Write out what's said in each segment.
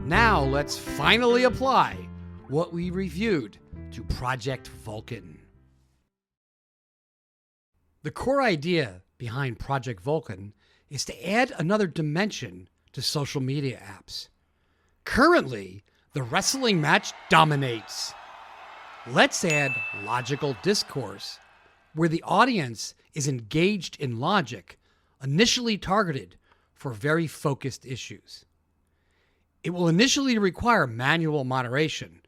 Now let's finally apply what we reviewed to Project Vulcan. The core idea behind Project Vulcan is to add another dimension to social media apps. Currently, the wrestling match dominates. Let's add logical discourse, where the audience is engaged in logic, initially targeted for very focused issues. It will initially require manual moderation,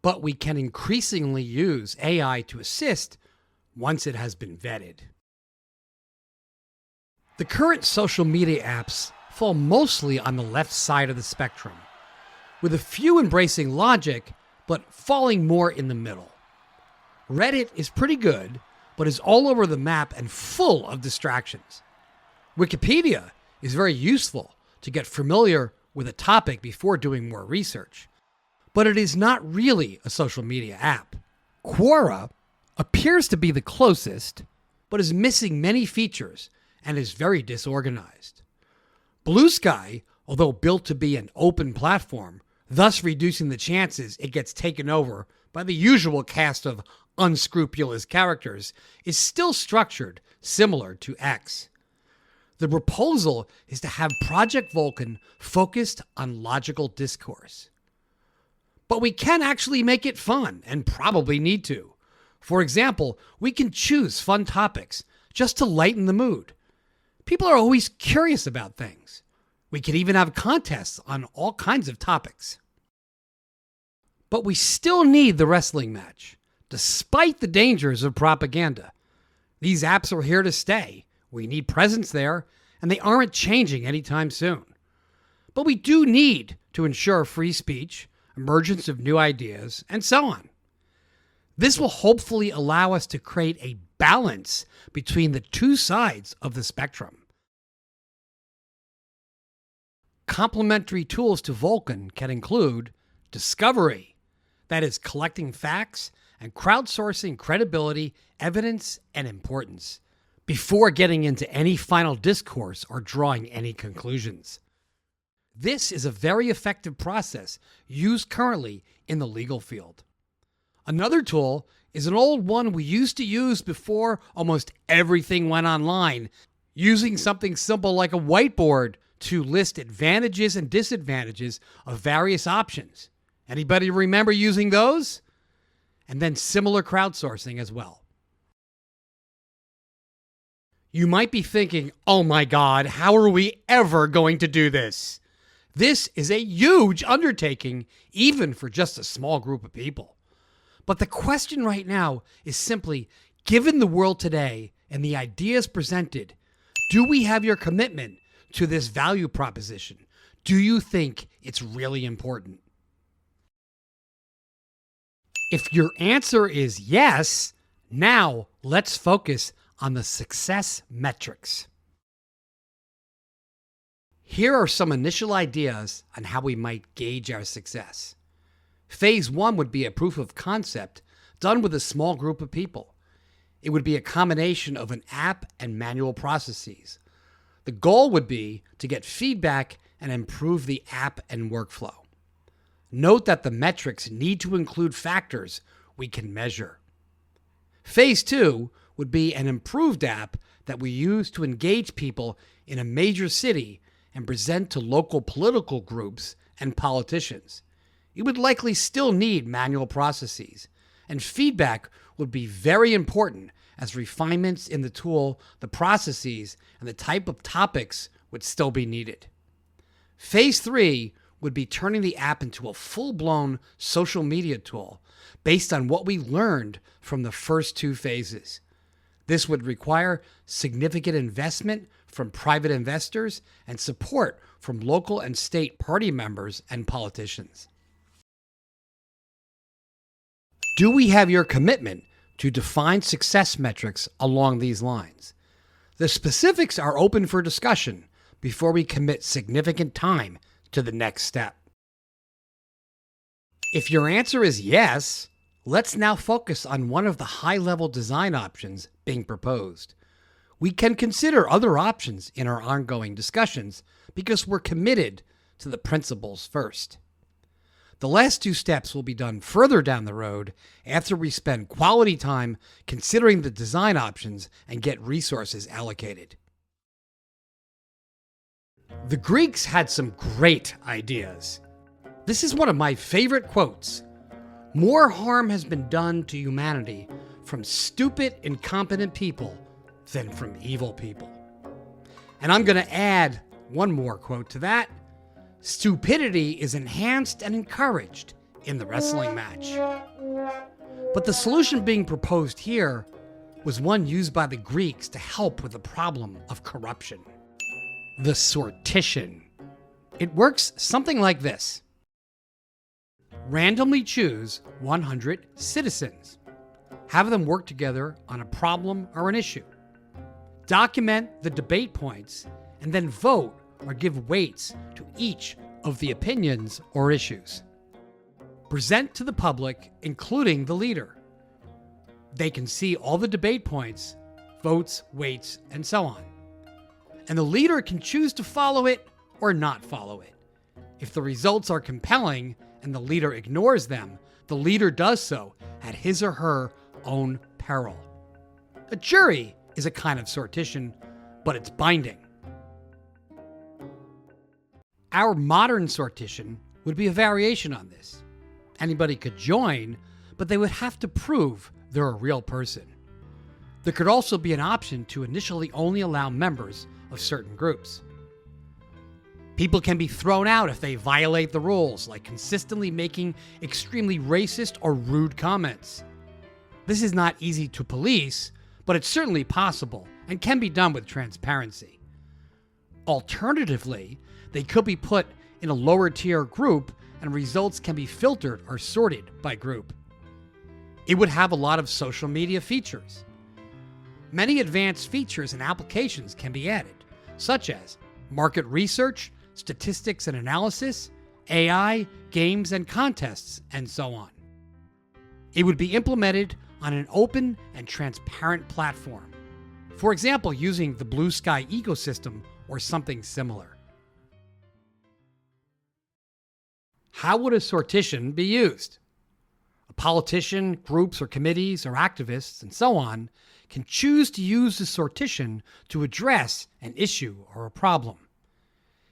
but we can increasingly use AI to assist once it has been vetted. The current social media apps fall mostly on the left side of the spectrum, with a few embracing logic, but falling more in the middle. Reddit is pretty good, but is all over the map and full of distractions. Wikipedia is very useful to get familiar with a topic before doing more research, but it is not really a social media app. Quora appears to be the closest, but is missing many features and is very disorganized. Blue Sky, although built to be an open platform, thus reducing the chances it gets taken over by the usual cast of unscrupulous characters, is still structured similar to X. The proposal is to have Project Vulcan focused on logical discourse. But we can actually make it fun, and probably need to. For example, we can choose fun topics just to lighten the mood. People are always curious about things. We could even have contests on all kinds of topics. But we still need the wrestling match, despite the dangers of propaganda. These apps are here to stay. We need presence there, and they aren't changing anytime soon. But we do need to ensure free speech, emergence of new ideas, and so on. This will hopefully allow us to create a balance between the two sides of the spectrum. Complementary tools to Vulcan can include discovery, that is, collecting facts and crowdsourcing credibility, evidence, and importance before getting into any final discourse or drawing any conclusions. This is a very effective process used currently in the legal field. Another tool is an old one we used to use before almost everything went online, using something simple like a whiteboard to list advantages and disadvantages of various options. Anybody remember using those? And then similar crowdsourcing as well. You might be thinking, oh my God, how are we ever going to do this? This is a huge undertaking, even for just a small group of people. But the question right now is simply, given the world today and the ideas presented, do we have your commitment to this value proposition? Do you think it's really important? If your answer is yes, now let's focus on the success metrics. Here are some initial ideas on how we might gauge our success. Phase 1 would be a proof of concept done with a small group of people. It would be a combination of an app and manual processes. The goal would be to get feedback and improve the app and workflow. Note that the metrics need to include factors we can measure. Phase 2 would be an improved app that we use to engage people in a major city and present to local political groups and politicians. It would likely still need manual processes, and feedback would be very important as refinements in the tool, the processes, and the type of topics would still be needed. Phase 3 would be turning the app into a full-blown social media tool based on what we learned from the first 2 phases. This would require significant investment from private investors and support from local and state party members and politicians. Do we have your commitment to define success metrics along these lines? The specifics are open for discussion before we commit significant time to the next step. If your answer is yes, let's now focus on one of the high-level design options being proposed. We can consider other options in our ongoing discussions because we're committed to the principles first. The last two steps will be done further down the road after we spend quality time considering the design options and get resources allocated. The Greeks had some great ideas. This is one of my favorite quotes. More harm has been done to humanity from stupid, incompetent people than from evil people. And I'm going to add one more quote to that. Stupidity is enhanced and encouraged in the wrestling match. But the solution being proposed here was one used by the Greeks to help with the problem of corruption. The sortition. It works something like this. Randomly choose 100 citizens. Have them work together on a problem or an issue. Document the debate points and then vote or give weights to each of the opinions or issues. Present to the public, including the leader. They can see all the debate points, votes, weights, and so on. And the leader can choose to follow it or not follow it. If the results are compelling and the leader ignores them, the leader does so at his or her own peril. A jury is a kind of sortition, but it's binding. Our modern sortition would be a variation on this. Anybody could join, but they would have to prove they're a real person. There could also be an option to initially only allow members of certain groups. People can be thrown out if they violate the rules, like consistently making extremely racist or rude comments. This is not easy to police, but it's certainly possible and can be done with transparency. Alternatively, they could be put in a lower tier group and results can be filtered or sorted by group. It would have a lot of social media features. Many advanced features and applications can be added, such as market research, statistics and analysis, AI, games and contests, and so on. It would be implemented on an open and transparent platform. For example, using the Blue Sky ecosystem or something similar. How would a sortition be used? A politician, groups or committees or activists, and so on, can choose to use the sortition to address an issue or a problem.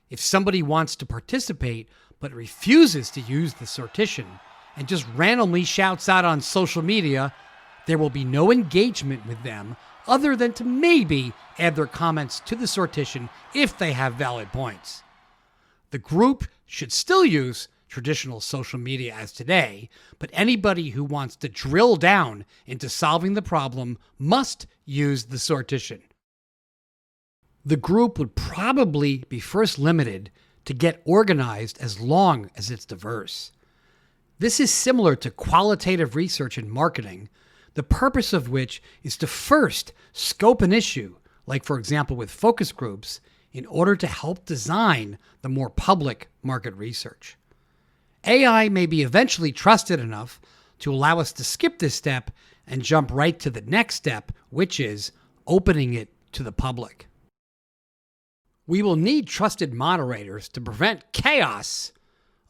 If somebody wants to participate but refuses to use the sortition and just randomly shouts out on social media, there will be no engagement with them other than to maybe add their comments to the sortition if they have valid points. The group should still use traditional social media as today, but anybody who wants to drill down into solving the problem must use the sortition. The group would probably be first limited to get organized as long as it's diverse. This is similar to qualitative research in marketing, the purpose of which is to first scope an issue, like for example with focus groups, in order to help design the more public market research. AI may be eventually trusted enough to allow us to skip this step and jump right to the next step, which is opening it to the public. We will need trusted moderators to prevent chaos.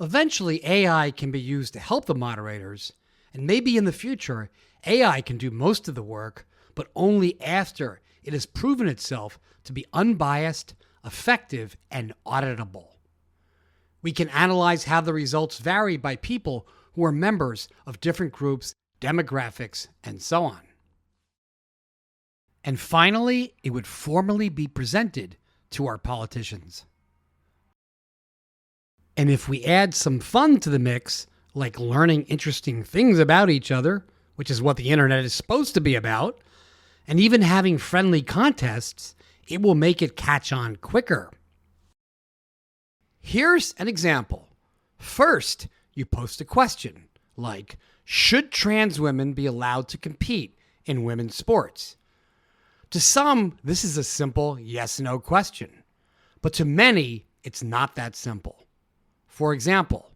Eventually, AI can be used to help the moderators, and maybe in the future, AI can do most of the work, but only after it has proven itself to be unbiased, effective, and auditable. We can analyze how the results vary by people who are members of different groups, demographics, and so on. And finally, it would formally be presented to our politicians. And if we add some fun to the mix, like learning interesting things about each other, which is what the internet is supposed to be about, and even having friendly contests, it will make it catch on quicker. Here's an example. First, you post a question like, should trans women be allowed to compete in women's sports? To some, this is a simple yes/no question, but to many, it's not that simple. For example,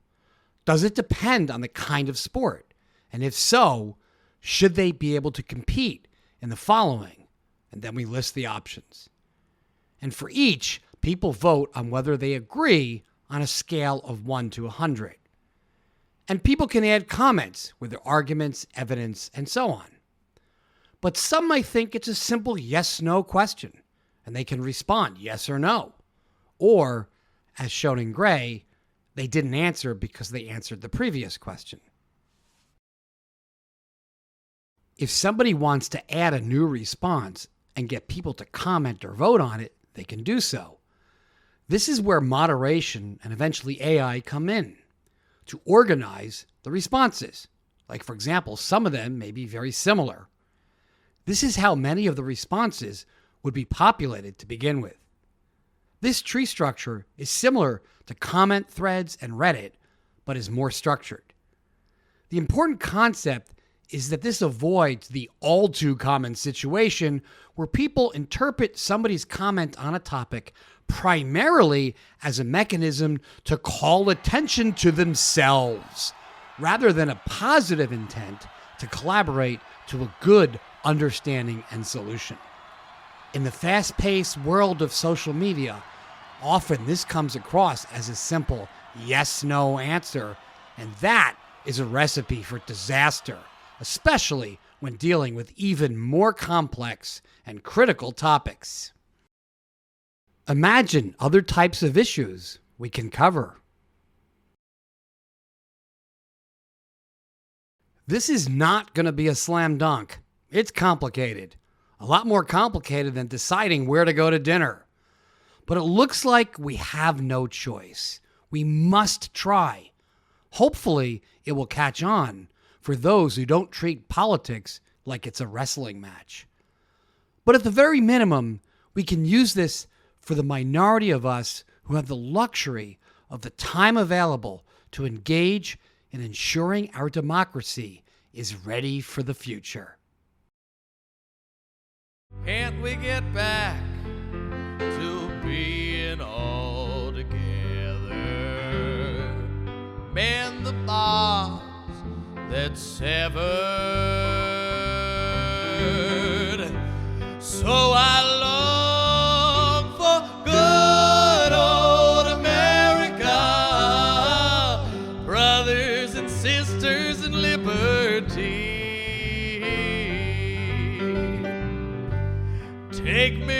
does it depend on the kind of sport? And if so, should they be able to compete in the following? And then we list the options. And for each, people vote on whether they agree on a scale of 1 to 100. And people can add comments with their arguments, evidence, and so on. But some might think it's a simple yes-no question, and they can respond yes or no. Or, as shown in gray, they didn't answer because they answered the previous question. If somebody wants to add a new response and get people to comment or vote on it, they can do so. This is where moderation and eventually AI come in to organize the responses. Like, for example, some of them may be very similar. This is how many of the responses would be populated to begin with. This tree structure is similar to comment threads and Reddit, but is more structured. The important concept is that this avoids the all too common situation where people interpret somebody's comment on a topic primarily as a mechanism to call attention to themselves, rather than a positive intent to collaborate to a good understanding and solution. In the fast-paced world of social media, often this comes across as a simple yes-no answer, and that is a recipe for disaster, especially when dealing with even more complex and critical topics. Imagine other types of issues we can cover. This is not going to be a slam dunk. It's complicated. A lot more complicated than deciding where to go to dinner. But it looks like we have no choice. We must try. Hopefully, it will catch on for those who don't treat politics like it's a wrestling match. But at the very minimum, we can use this for the minority of us who have the luxury of the time available to engage in ensuring our democracy is ready for the future. Can't we get back to being all together? Mend the bonds that severed. So I long for good old America, brothers and sisters and liberty. Take me